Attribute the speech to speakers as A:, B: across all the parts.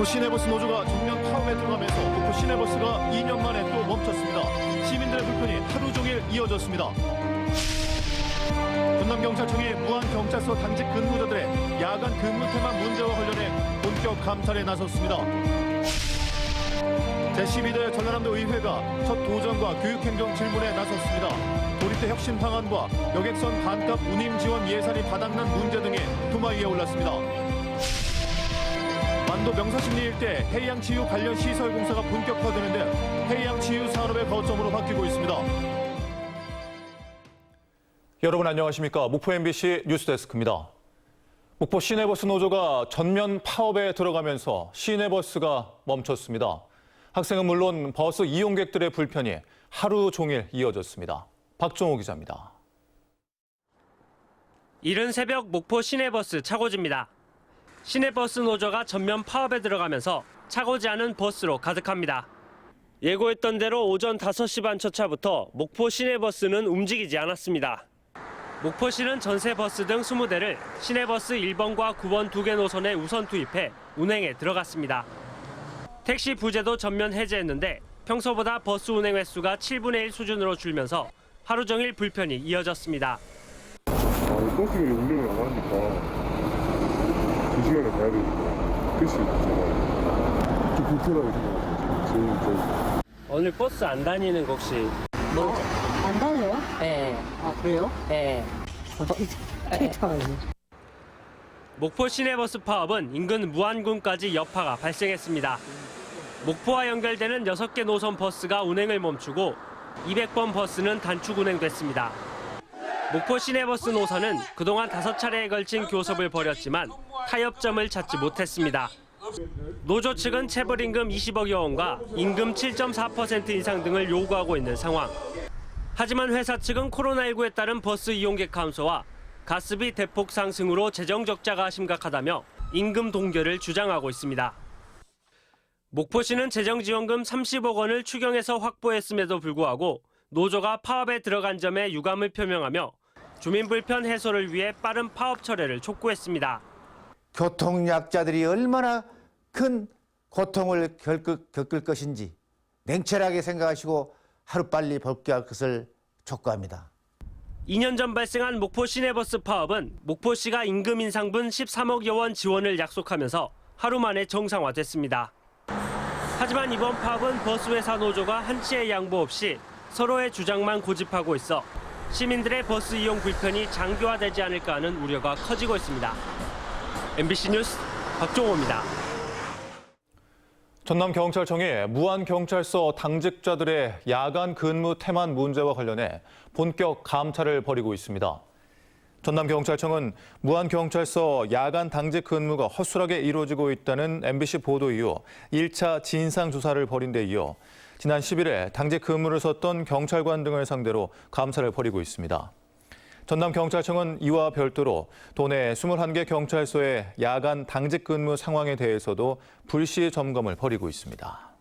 A: 목포 시내버스 노조가 전면 파업에 들어가면서 목포 시내버스가 2년 만에 또 멈췄습니다. 시민들의 불편이 하루 종일 이어졌습니다. 전남경찰청이 무안경찰서 당직 근무자들의 야간 근무 태만 문제와 관련해 본격 감찰에 나섰습니다. 제12대 전라남도 의회가 첫 도전과 교육행정 질문에 나섰습니다. 도립대 혁신 방안과 여객선 반값 운임 지원 예산이 바닥난 문제 등이 도마 위에 올랐습니다. 만도 명사십리 일대 해양치유 관련 시설 공사가 본격화되는데 해양치유 산업의 거점으로 바뀌고 있습니다. 여러분 안녕하십니까? 목포 MBC 뉴스데스크입니다. 목포 시내버스 노조가 전면 파업에 들어가면서 시내버스가 멈췄습니다. 학생은 물론 버스 이용객들의 불편이 하루 종일 이어졌습니다. 박종호 기자입니다.
B: 이른 새벽 목포 시내버스 차고지입니다. 시내버스 노조가 전면 파업에 들어가면서 차고지 않은 버스로 가득합니다. 예고했던 대로 오전 5시 반 첫차부터 목포 시내버스는 움직이지 않았습니다. 목포시는 전세 버스 등 20대를 시내버스 1번과 9번 2개 노선에 우선 투입해 운행에 들어갔습니다. 택시 부재도 전면 해제했는데 평소보다 버스 운행 횟수가 7분의 1 수준으로 줄면서 하루 종일 불편이 이어졌습니다.
C: 버스들이 운행을 안 하니까 조심하게 가야 되니까 택시 정말 좀 불편하게 생각하죠.
B: 오늘 버스 안 다니는 거 혹시?
D: 안 다녀요?
E: 네.
D: 아, 그래요?
E: 네.
B: 목포 시내버스 파업은 인근 무안군까지 여파가 발생했습니다. 목포와 연결되는 6개 노선 버스가 운행을 멈추고 200번 버스는 단축 운행됐습니다. 목포 시내버스 노선은 그동안 5차례에 걸친 교섭을 벌였지만 타협점을 찾지 못했습니다. 노조 측은 체불임금 20억여 원과 임금 7.4% 인상 등을 요구하고 있는 상황. 하지만 회사 측은 코로나19에 따른 버스 이용객 감소와 가스비 대폭 상승으로 재정 적자가 심각하다며 임금 동결을 주장하고 있습니다. 목포시는 재정지원금 30억 원을 추경해서 확보했음에도 불구하고 노조가 파업에 들어간 점에 유감을 표명하며 주민 불편 해소를 위해 빠른 파업 철회를 촉구했습니다.
F: 교통약자들이 얼마나 큰 고통을 겪을 것인지 냉철하게 생각하시고 하루빨리 복귀할 것을 촉구합니다.
B: 2년 전 발생한 목포 시내버스 파업은 목포시가 임금 인상분 13억여 원 지원을 약속하면서 하루 만에 정상화됐습니다. 하지만 이번 파업은 버스회사 노조가 한치의 양보 없이 서로의 주장만 고집하고 있어 시민들의 버스 이용 불편이 장기화되지 않을까 하는 우려가 커지고 있습니다. MBC 뉴스 박종호입니다.
A: 전남경찰청이 무안경찰서 당직자들의 야간 근무 태만 문제와 관련해 본격 감찰을 벌이고 있습니다. 전남경찰청은 무안경찰서 야간 당직 근무가 허술하게 이루어지고 있다는 MBC 보도 이후 1차 진상조사를 벌인 데 이어 지난 10일에 당직 근무를 섰던 경찰관 등을 상대로 감찰을 벌이고 있습니다. 전남경찰청은 이와 별도로 도내 21개 경찰서의 야간 당직 근무 상황에 대해서도 불시 점검을 벌이고 있습니다.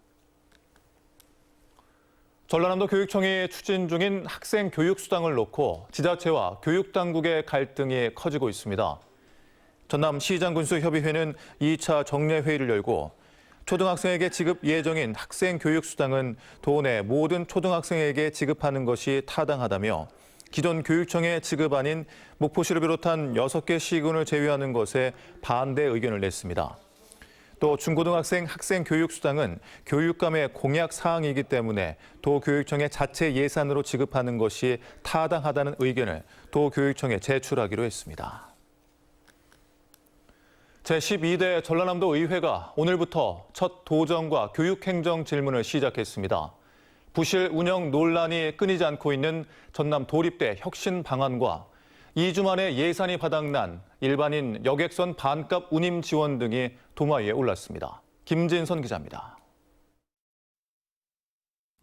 A: 전라남도 교육청이 추진 중인 학생 교육수당을 놓고 지자체와 교육당국의 갈등이 커지고 있습니다. 전남시장군수협의회는 2차 정례회의를 열고 초등학생에게 지급 예정인 학생 교육수당은 도내 모든 초등학생에게 지급하는 것이 타당하다며 기존 교육청의 지급 아닌 목포시를 비롯한 6개 시군을 제외하는 것에 반대 의견을 냈습니다. 또 중고등학생 학생 교육수당은 교육감의 공약 사항이기 때문에 도교육청의 자체 예산으로 지급하는 것이 타당하다는 의견을 도교육청에 제출하기로 했습니다. 제12대 전라남도 의회가 오늘부터 첫 도정과 교육행정 질문을 시작했습니다. 부실 운영 논란이 끊이지 않고 있는 전남 도립대 혁신 방안과 2주 만에 예산이 바닥난 일반인 여객선 반값 운임 지원 등이 도마 위에 올랐습니다. 김진선 기자입니다.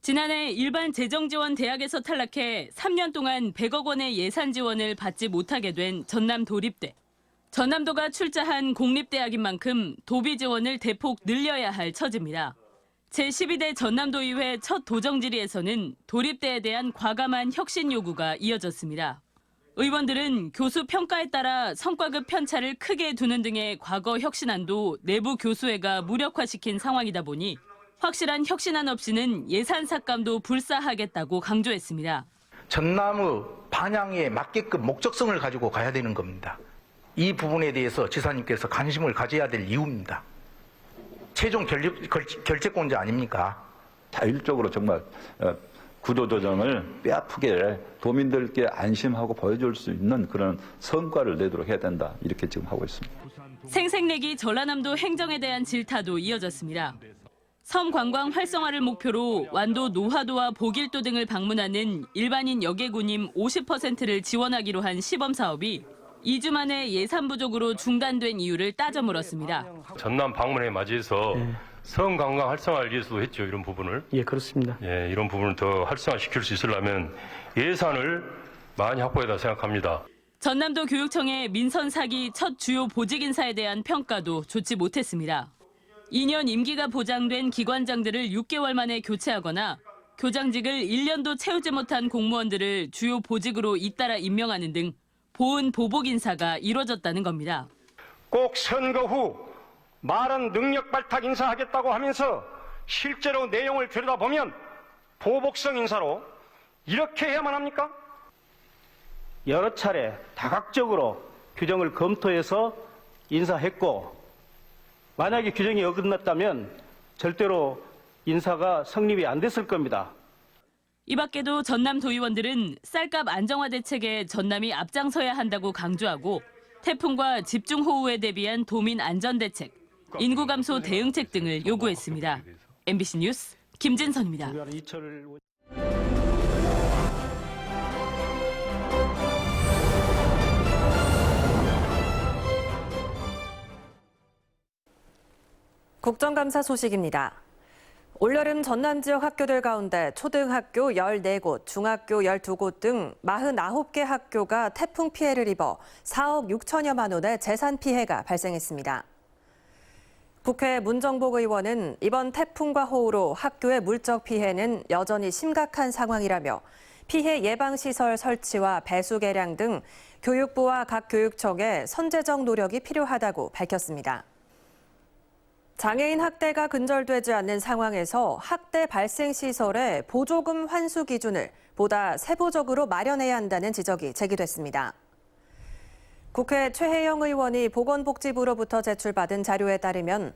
G: 지난해 일반 재정지원 대학에서 탈락해 3년 동안 100억 원의 예산 지원을 받지 못하게 된 전남 도립대. 전남도가 출자한 공립대학인 만큼 도비 지원을 대폭 늘려야 할 처지입니다. 제12대 전남도의회 첫 도정 질의에서는 도립대에 대한 과감한 혁신 요구가 이어졌습니다. 의원들은 교수 평가에 따라 성과급 편차를 크게 두는 등의 과거 혁신안도 내부 교수회가 무력화시킨 상황이다 보니 확실한 혁신안 없이는 예산 삭감도 불사하겠다고 강조했습니다.
E: 전남의 반향에 맞게끔 목적성을 가지고 가야 되는 겁니다. 이 부분에 대해서 지사님께서 관심을 가져야 될 이유입니다. 최종 결재권자 아닙니까?
H: 자율적으로 정말 구조조정을 뼈아프게 도민들께 안심하고 보여줄 수 있는 그런 성과를 내도록 해야 된다. 이렇게 지금 하고 있습니다.
G: 생색내기 전라남도 행정에 대한 질타도 이어졌습니다. 섬 관광 활성화를 목표로 완도 노하도와 보길도 등을 방문하는 일반인 여객운임 50%를 지원하기로 한 시범 사업이 2주 만에 예산 부족으로 중단된 이유를 따져 물었습니다.
I: 전남 방문에 맞이해서 섬 관광 활성화를 위해서도 했죠. 이런 부분을.
B: 예, 그렇습니다.
I: 예, 이런 부분을 더 활성화시킬 수 있으려면 예산을 많이 확보해야 생각합니다.
G: 전남도 교육청의 민선 사기 첫 주요 보직 인사에 대한 평가도 좋지 못했습니다. 2년 임기가 보장된 기관장들을 6개월 만에 교체하거나 교장직을 1년도 채우지 못한 공무원들을 주요 보직으로 잇따라 임명하는 등 보은 보복 인사가 이뤄졌다는 겁니다.
J: 꼭 선거 후 말은 능력 발탁 인사하겠다고 하면서 실제로 내용을 들여다보면 보복성 인사로 이렇게 해야만 합니까?
K: 여러 차례 다각적으로 규정을 검토해서 인사했고 만약에 규정이 어긋났다면 절대로 인사가 성립이 안 됐을 겁니다.
G: 이 밖에도 전남 도의원들은 쌀값 안정화 대책에 전남이 앞장서야 한다고 강조하고 태풍과 집중호우에 대비한 도민 안전 대책, 인구 감소 대응책 등을 요구했습니다. MBC 뉴스 김진선입니다.
L: 국정감사 소식입니다. 올여름 전남 지역 학교들 가운데 초등학교 14곳, 중학교 12곳 등 49개 학교가 태풍 피해를 입어 4억 6천여만 원의 재산 피해가 발생했습니다. 국회 문정복 의원은 이번 태풍과 호우로 학교의 물적 피해는 여전히 심각한 상황이라며 피해 예방시설 설치와 배수 개량 등 교육부와 각 교육청의 선제적 노력이 필요하다고 밝혔습니다. 장애인 학대가 근절되지 않는 상황에서 학대 발생 시설의 보조금 환수 기준을 보다 세부적으로 마련해야 한다는 지적이 제기됐습니다. 국회 최혜영 의원이 보건복지부로부터 제출받은 자료에 따르면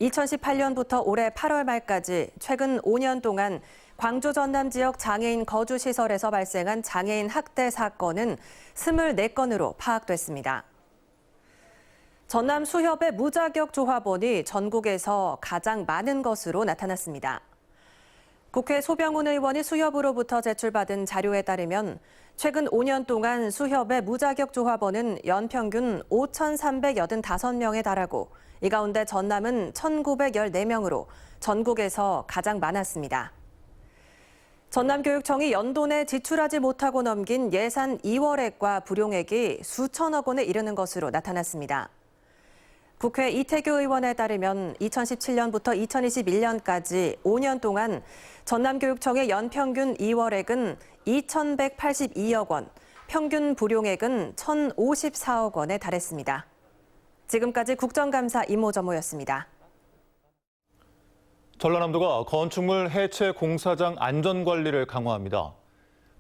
L: 2018년부터 올해 8월 말까지 최근 5년 동안 광주 전남 지역 장애인 거주시설에서 발생한 장애인 학대 사건은 24건으로 파악됐습니다. 전남 수협의 무자격 조합원이 전국에서 가장 많은 것으로 나타났습니다. 국회 소병훈 의원이 수협으로부터 제출받은 자료에 따르면 최근 5년 동안 수협의 무자격 조합원은 연평균 5,385명에 달하고 이 가운데 전남은 1,914명으로 전국에서 가장 많았습니다. 전남교육청이 연도 내 지출하지 못하고 넘긴 예산 2월액과 불용액이 수천억 원에 이르는 것으로 나타났습니다. 국회 이태규 의원에 따르면 2017년부터 2021년까지 5년 동안 전남교육청의 연평균 2월액은 2,182억 원, 평균 불용액은 1,054억 원에 달했습니다. 지금까지 국정감사 이모저모였습니다.
A: 전라남도가 건축물 해체 공사장 안전관리를 강화합니다.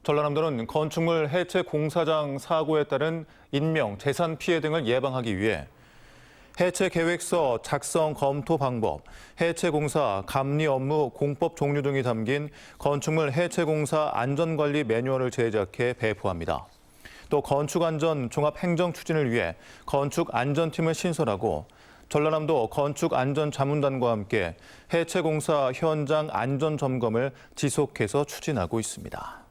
A: 전라남도는 건축물 해체 공사장 사고에 따른 인명, 재산 피해 등을 예방하기 위해 해체 계획서 작성 검토 방법, 해체 공사 감리 업무 공법 종류 등이 담긴 건축물 해체 공사 안전관리 매뉴얼을 제작해 배포합니다. 또 건축안전 종합행정 추진을 위해 건축안전팀을 신설하고 전라남도 건축안전자문단과 함께 해체 공사 현장 안전 점검을 지속해서 추진하고 있습니다.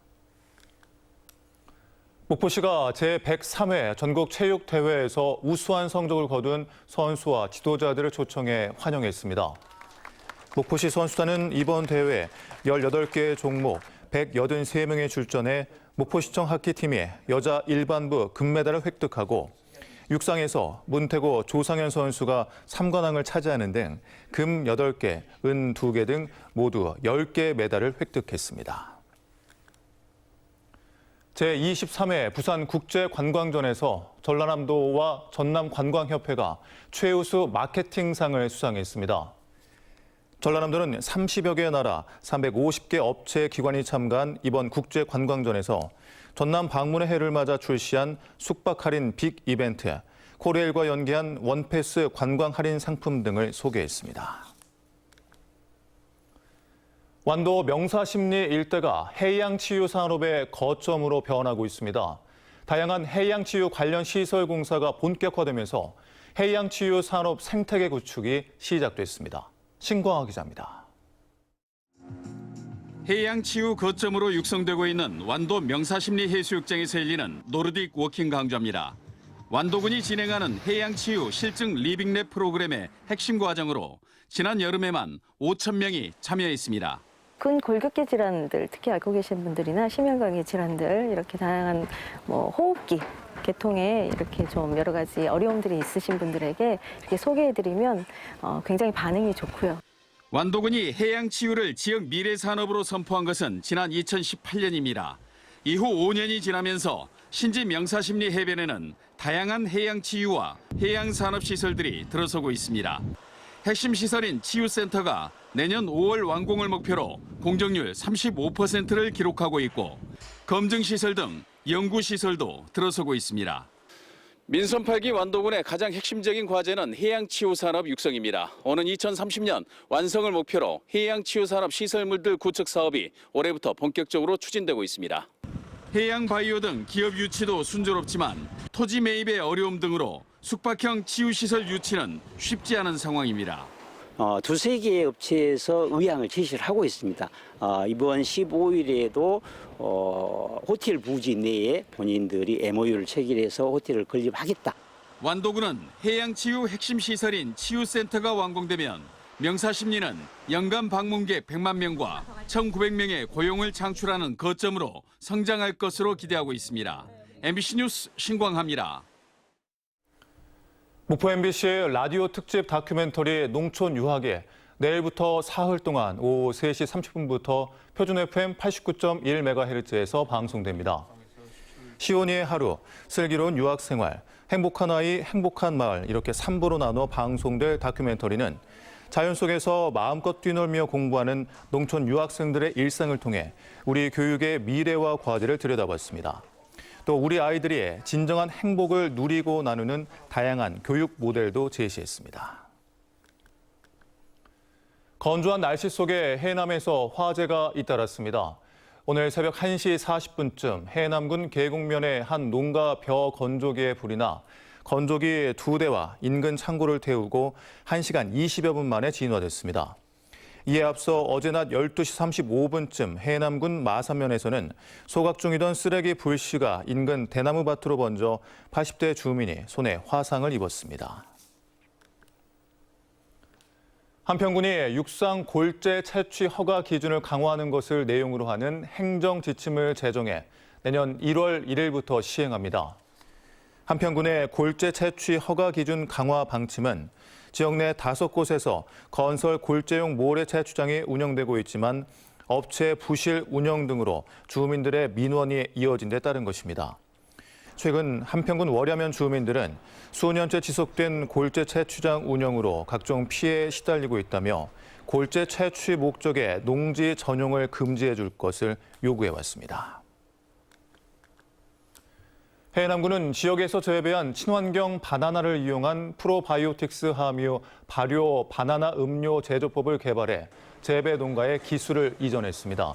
A: 목포시가 제103회 전국체육대회에서 우수한 성적을 거둔 선수와 지도자들을 초청해 환영했습니다. 목포시 선수단은 이번 대회 18개의 종목 183명이 출전해 목포시청 하키팀이 여자 일반부 금메달을 획득하고 육상에서 문태고 조상현 선수가 3관왕을 차지하는 등 금 8개, 은 2개 등 모두 10개 메달을 획득했습니다. 제23회 부산국제관광전에서 전라남도와 전남관광협회가 최우수 마케팅상을 수상했습니다. 전라남도는 30여 개의 나라, 350개 업체 기관이 참가한 이번 국제관광전에서 전남 방문의 해를 맞아 출시한 숙박 할인 빅 이벤트, 코레일과 연계한 원패스 관광 할인 상품 등을 소개했습니다. 완도 명사심리 일대가 해양치유 산업의 거점으로 변하고 있습니다. 다양한 해양치유 관련 시설 공사가 본격화되면서 해양치유 산업 생태계 구축이 시작됐습니다. 신광하 기자입니다.
M: 해양치유 거점으로 육성되고 있는 완도 명사심리 해수욕장에서 열리는 노르딕 워킹 강좌입니다. 완도군이 진행하는 해양치유 실증 리빙랩 프로그램의 핵심 과정으로 지난 여름에만 5,000명이 참여했습니다.
D: 근골격계 질환들, 특히 앓고 계신 분들이나 심혈관계 질환들, 이렇게 다양한 호흡기 계통에 이렇게 좀 여러 가지 어려움들이 있으신 분들에게 이렇게 소개해드리면 굉장히 반응이 좋고요.
M: 완도군이 해양치유를 지역 미래산업으로 선포한 것은 지난 2018년입니다. 이후 5년이 지나면서 신지 명사심리 해변에는 다양한 해양치유와 해양산업시설들이 들어서고 있습니다. 핵심 시설인 치유센터가 내년 5월 완공을 목표로 공정률 35%를 기록하고 있고 검증시설 등 연구시설도 들어서고 있습니다. 민선 8기 완도군의 가장 핵심적인 과제는 해양치유산업 육성입니다. 오는 2030년 완성을 목표로 해양치유산업 시설물들 구축 사업이 올해부터 본격적으로 추진되고 있습니다. 해양바이오 등 기업 유치도 순조롭지만 토지 매입의 어려움 등으로 숙박형 치유시설 유치는 쉽지 않은 상황입니다.
N: 두세 개의 업체에서 의향을 제시를 하고 있습니다. 이번 15일에도 호텔 부지 내에 본인들이 MOU를 체결해서 호텔을 건립하겠다.
M: 완도군은 해양치유 핵심 시설인 치유센터가 완공되면 명사심리는 연간 방문객 100만 명과 1,900명의 고용을 창출하는 거점으로 성장할 것으로 기대하고 있습니다. MBC 뉴스 신광하입니다.
A: 목포 MBC의 라디오 특집 다큐멘터리 농촌 유학에 내일부터 사흘 동안 오후 3시 30분부터 표준 FM 89.1MHz에서 방송됩니다. 시온이의 하루, 슬기로운 유학생활, 행복한 아이, 행복한 마을 이렇게 3부로 나눠 방송될 다큐멘터리는 자연 속에서 마음껏 뛰놀며 공부하는 농촌 유학생들의 일상을 통해 우리 교육의 미래와 과제를 들여다봤습니다. 또 우리 아이들이 진정한 행복을 누리고 나누는 다양한 교육 모델도 제시했습니다. 건조한 날씨 속에 해남에서 화재가 잇따랐습니다. 오늘 새벽 1시 40분쯤 해남군 계곡면의 한 농가 벼 건조기에 불이 나 건조기 2대와 인근 창고를 태우고 1시간 20여 분 만에 진화됐습니다. 이에 앞서 어제 낮 12시 35분쯤 해남군 마산면에서는 소각 중이던 쓰레기 불씨가 인근 대나무 밭으로 번져 80대 주민이 손에 화상을 입었습니다. 한평군이 육상 골재 채취 허가 기준을 강화하는 것을 내용으로 하는 행정 지침을 제정해 내년 1월 1일부터 시행합니다. 한평군의 골재 채취 허가 기준 강화 방침은 지역 내 5곳에서 건설 골재용 모래 채취장이 운영되고 있지만 업체 부실 운영 등으로 주민들의 민원이 이어진 데 따른 것입니다. 최근 한평군 월야면 주민들은 수년째 지속된 골재 채취장 운영으로 각종 피해에 시달리고 있다며 골재 채취 목적의 농지 전용을 금지해 줄 것을 요구해왔습니다. 해남군은 지역에서 재배한 친환경 바나나를 이용한 프로바이오틱스 함유 발효 바나나 음료 제조법을 개발해 재배 농가에 기술을 이전했습니다.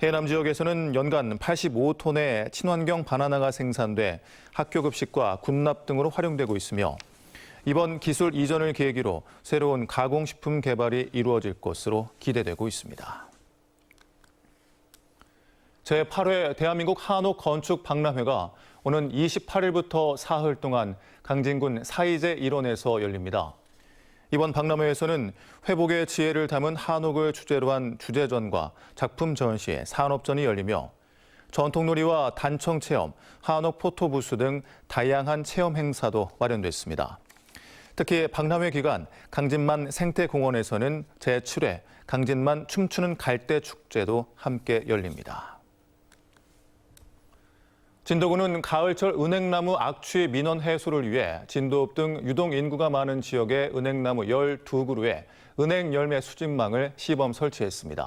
A: 해남 지역에서는 연간 85톤의 친환경 바나나가 생산돼 학교 급식과 군납 등으로 활용되고 있으며 이번 기술 이전을 계기로 새로운 가공식품 개발이 이루어질 것으로 기대되고 있습니다. 제8회 대한민국 한옥 건축 박람회가 오는 28일부터 사흘 동안 강진군 사이제 일원에서 열립니다. 이번 박람회에서는 회복의 지혜를 담은 한옥을 주제로 한 주제전과 작품 전시, 산업전이 열리며 전통놀이와 단청 체험, 한옥 포토부스 등 다양한 체험 행사도 마련됐습니다. 특히 박람회 기간 강진만 생태공원에서는 제7회 강진만 춤추는 갈대 축제도 함께 열립니다. 진도구는 가을철 은행나무 악취 민원 해소를 위해 진도읍 등 유동 인구가 많은 지역의 은행나무 12그루에 은행 열매 수집망을 시범 설치했습니다.